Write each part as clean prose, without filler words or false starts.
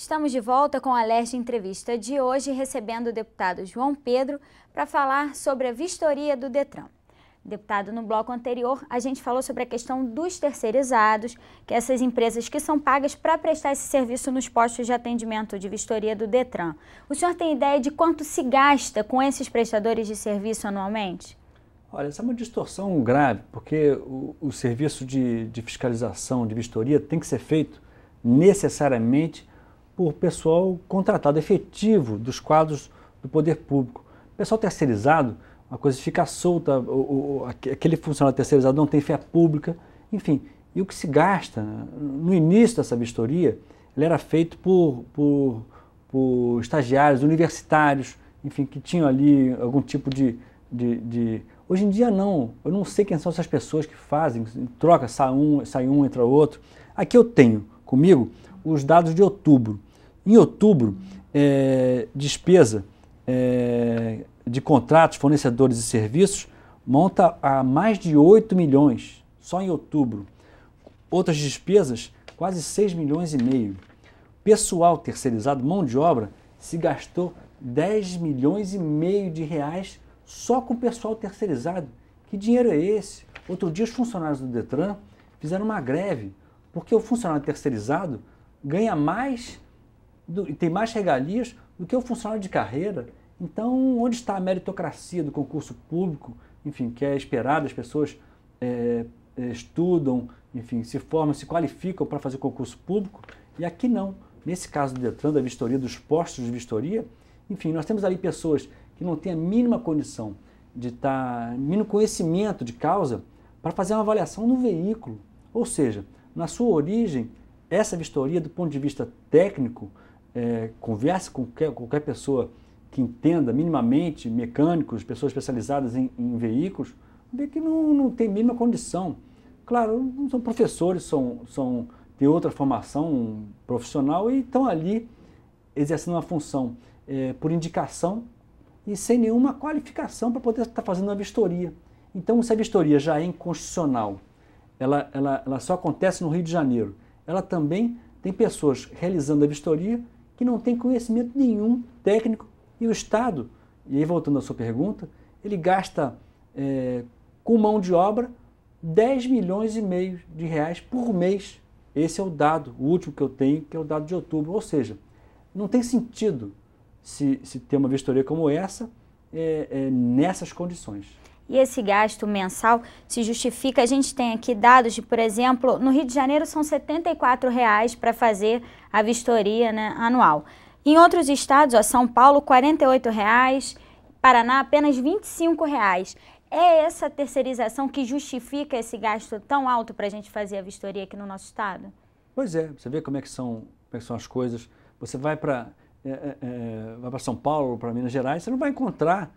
Estamos de volta com a Alerj Entrevista de hoje, recebendo o deputado João Pedro para falar sobre a vistoria do Detran. Deputado, no bloco anterior, a gente falou sobre a questão dos terceirizados, que é essas empresas que são pagas para prestar esse serviço nos postos de atendimento de vistoria do Detran. O senhor tem ideia de quanto se gasta com esses prestadores de serviço anualmente? Olha, essa é uma distorção grave, porque o serviço de fiscalização, de vistoria, tem que ser feito necessariamente por pessoal contratado efetivo dos quadros do poder público. O pessoal terceirizado, uma coisa fica solta, aquele funcionário terceirizado não tem fé pública, enfim. E o que se gasta no início dessa vistoria, ele era feito por estagiários universitários, enfim, que tinham ali algum tipo de... Hoje em dia não, eu não sei quem são essas pessoas que fazem, troca, sai um, entra outro. Aqui eu tenho comigo os dados de outubro. Em outubro, despesa de contratos, fornecedores e serviços monta a mais de 8 milhões, só em outubro. Outras despesas, quase 6 milhões e meio. Pessoal terceirizado, mão de obra, se gastou 10 milhões e meio de reais só com o pessoal terceirizado. Que dinheiro é esse? Outro dia os funcionários do Detran fizeram uma greve, porque o funcionário terceirizado ganha mais e tem mais regalias do que o funcionário de carreira. Então, onde está a meritocracia do concurso público, enfim, que é esperado, as pessoas estudam, enfim, se formam, se qualificam para fazer concurso público, e aqui não. Nesse caso do Detran, da vistoria, dos postos de vistoria, enfim, nós temos ali pessoas que não têm a mínima condição de estar, mínimo conhecimento de causa, para fazer uma avaliação no veículo. Ou seja, na sua origem, essa vistoria, do ponto de vista técnico, converse com qualquer pessoa que entenda minimamente, mecânicos, pessoas especializadas em veículos, vê que não tem mínima condição. Claro, não são professores, têm outra formação profissional e estão ali exercendo uma função por indicação e sem nenhuma qualificação para poder estar fazendo a vistoria. Então, se a vistoria já é inconstitucional, ela só acontece no Rio de Janeiro, ela também tem pessoas realizando a vistoria que não têm conhecimento nenhum técnico, e o Estado, e aí voltando à sua pergunta, ele gasta com mão de obra 10 milhões e meio de reais por mês. Esse é o dado, o último que eu tenho, que é o dado de outubro. Ou seja, não tem sentido se ter uma vistoria como essa nessas condições. E esse gasto mensal se justifica, a gente tem aqui dados de, por exemplo, no Rio de Janeiro são R$ 74 para fazer a vistoria, né, anual. Em outros estados, ó, São Paulo, R$ 48, Paraná, apenas R$ 25. É essa terceirização que justifica esse gasto tão alto para a gente fazer a vistoria aqui no nosso estado? Pois é, você vê como é que são as coisas. Você vai para São Paulo, para Minas Gerais, você não vai encontrar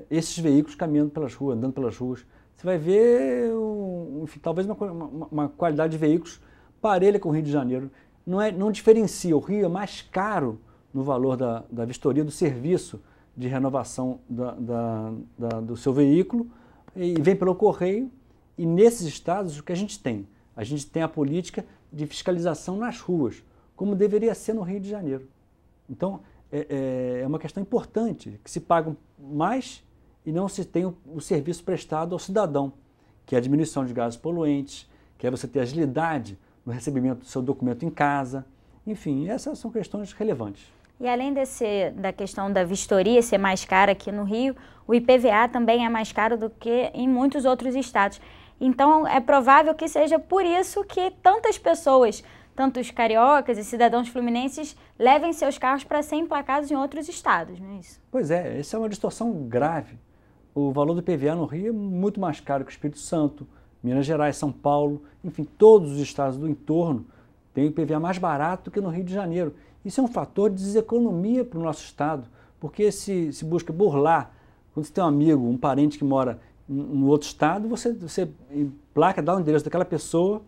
esses veículos caminhando pelas ruas, andando pelas ruas. Você vai ver, enfim, talvez uma qualidade de veículos parelha com o Rio de Janeiro. Não diferencia, o Rio é mais caro no valor da vistoria, do serviço de renovação do seu veículo, e vem pelo correio, e nesses estados o que a gente tem? A gente tem a política de fiscalização nas ruas, como deveria ser no Rio de Janeiro. Então, é uma questão importante, que se pagam mais e não se tem o serviço prestado ao cidadão, que é a diminuição de gases poluentes, que é você ter agilidade no recebimento do seu documento em casa. Enfim, essas são questões relevantes. E além da questão da vistoria ser mais cara aqui no Rio, o IPVA também é mais caro do que em muitos outros estados. Então, é provável que seja por isso que tantas pessoas, tantos cariocas e cidadãos fluminenses, levem seus carros para serem emplacados em outros estados, não é isso? Pois é, essa é uma distorção grave. O valor do IPVA no Rio é muito mais caro que o Espírito Santo, Minas Gerais, São Paulo, enfim, todos os estados do entorno têm o IPVA mais barato do que no Rio de Janeiro. Isso é um fator de deseconomia para o nosso estado, porque se busca burlar. Quando você tem um amigo, um parente que mora em outro estado, você emplaca, dá o endereço daquela pessoa.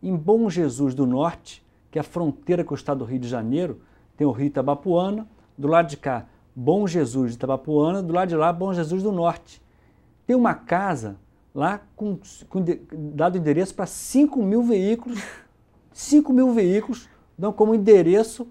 Em Bom Jesus do Norte, que é a fronteira com o estado do Rio de Janeiro, tem o Rio Itabapuana, do lado de cá, Bom Jesus de Itabapuana, do lado de lá, Bom Jesus do Norte. Tem uma casa lá dado endereço para 5 mil veículos, 5 mil veículos dão como endereço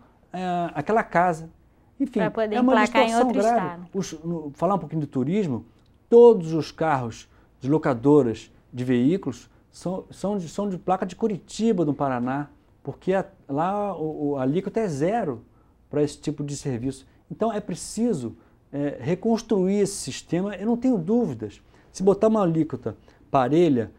aquela casa. Enfim, para poder é uma emplacar em distorção outro grave. estado. Falar um pouquinho do turismo, todos os carros de locadoras de veículos são de placa de Curitiba, no Paraná, porque lá a alíquota é zero para esse tipo de serviço. Então é preciso reconstruir esse sistema, eu não tenho dúvidas. Se botar uma alíquota parelha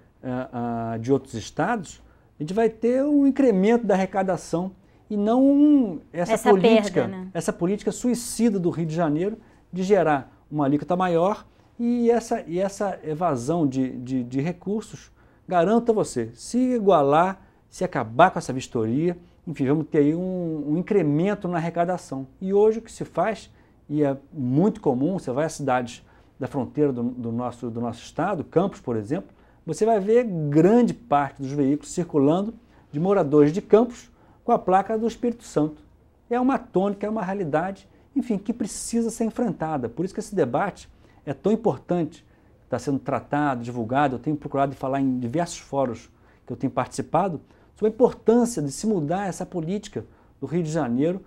de outros estados, a gente vai ter um incremento da arrecadação e não essa política, perda, né? Essa política suicida do Rio de Janeiro de gerar uma alíquota maior e essa evasão de recursos. Garanto a você, se igualar, se acabar com essa vistoria, enfim, vamos ter aí um incremento na arrecadação. E hoje o que se faz, e é muito comum, você vai às cidades da fronteira do nosso estado, Campos, por exemplo, você vai ver grande parte dos veículos circulando de moradores de Campos com a placa do Espírito Santo. É uma tônica, é uma realidade, enfim, que precisa ser enfrentada. Por isso que esse debate é tão importante, está sendo tratado, divulgado. Eu tenho procurado falar em diversos fóruns que eu tenho participado sobre a importância de se mudar essa política do Rio de Janeiro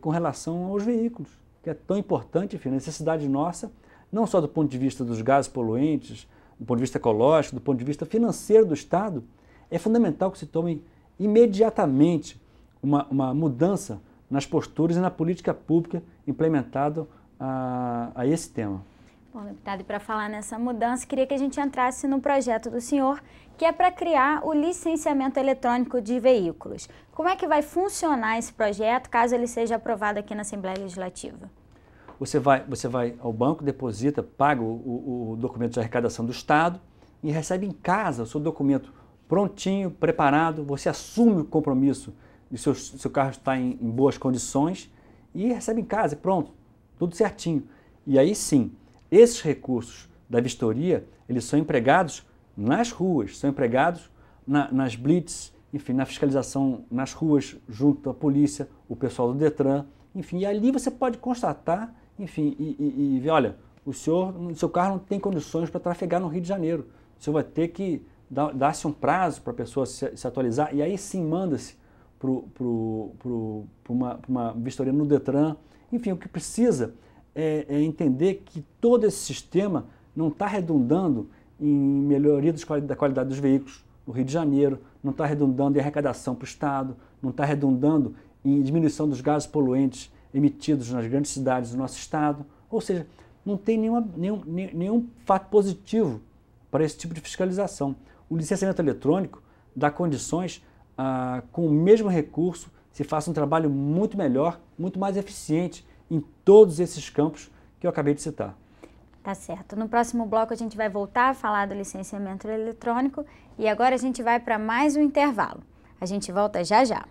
com relação aos veículos, que é tão importante, enfim, a necessidade nossa, não só do ponto de vista dos gases poluentes, do ponto de vista ecológico, do ponto de vista financeiro do Estado, é fundamental que se tome imediatamente uma mudança nas posturas e na política pública implementada a esse tema. Bom, deputado, e para falar nessa mudança, queria que a gente entrasse no projeto do senhor, que é para criar o licenciamento eletrônico de veículos. Como é que vai funcionar esse projeto, caso ele seja aprovado aqui na Assembleia Legislativa? Você vai ao banco, deposita, paga o documento de arrecadação do Estado e recebe em casa o seu documento prontinho, preparado, você assume o compromisso de seu carro estar em boas condições e recebe em casa, pronto, tudo certinho. E aí sim, esses recursos da vistoria, eles são empregados nas ruas, são empregados nas blitz, enfim, na fiscalização nas ruas, junto à polícia, o pessoal do Detran, enfim, e ali você pode constatar, enfim, e ver, olha, o seu carro não tem condições para trafegar no Rio de Janeiro, o senhor vai ter que dar-se um prazo para a pessoa se atualizar, e aí sim manda-se para uma vistoria no Detran. Enfim, o que precisa é entender que todo esse sistema não está redundando em melhoria da qualidade dos veículos no Rio de Janeiro, não está redundando em arrecadação para o Estado, não está redundando em diminuição dos gases poluentes emitidos nas grandes cidades do nosso Estado. Ou seja, não tem nenhum fato positivo para esse tipo de fiscalização. O licenciamento eletrônico dá condições com o mesmo recurso, se faça um trabalho muito melhor, muito mais eficiente em todos esses campos que eu acabei de citar. Tá certo. No próximo bloco a gente vai voltar a falar do licenciamento eletrônico e agora a gente vai para mais um intervalo. A gente volta já já.